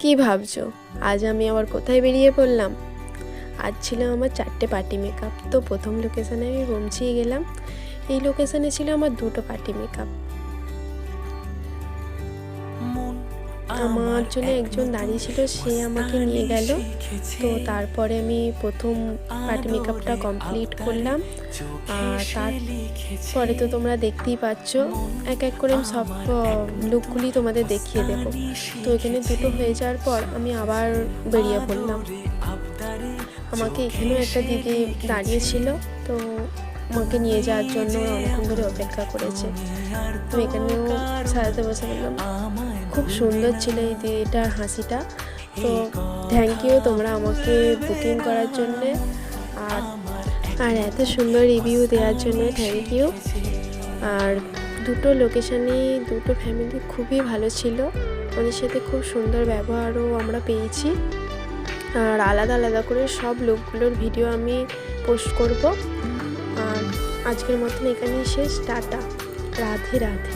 কি ভাবছো আজ আমি আবার কোথায় বেরিয়ে পড়লাম? আজ ছিল আমার 4টে পার্টি মেকআপ। তো প্রথম লোকেশানে আমি পৌঁছিয়ে গেলাম। এই লোকেশানে ছিল আমার 2টো পার্টি মেকআপ। আমার জন্য একজন দাঁড়িয়ে ছিল, সে আমাকে নিয়ে গেল। তো তারপরে আমি প্রথম পার্টি মেকআপটা কমপ্লিট করলাম। আর তারপরে তো তোমরা দেখতেই পাচ্ছ, এক এক করে আমি সব লুকগুলি তোমাদের দেখিয়ে দেবো। তো এখানে 2টো হয়ে যাওয়ার পর আমি আবার বেরিয়ে পড়লাম। আমাকে এখানেও একটা দিদি দাঁড়িয়েছিল, তো আমাকে নিয়ে যাওয়ার জন্য অনেকক্ষণ ধরে অপেক্ষা করেছে। তো এখানেও সাজাতে বসে বললাম। খুব সুন্দর ছিল এই দিদিটার হাসিটা। তো থ্যাংক ইউ তোমরা আমাকে বুকিং করার জন্যে, আর এত সুন্দর রিভিউ দেওয়ার জন্য থ্যাংক ইউ। আর 2টো লোকেশানে 2টো ফ্যামিলি খুবই ভালো ছিল, ওদের সাথে খুব সুন্দর ব্যবহারও আমরা পেয়েছি। আর আলাদা আলাদা করে সব লোকগুলোর ভিডিও আমি পোস্ট করব। আর আজকের মতন এখানেই শেষ। টাটা, রাধে রাধে।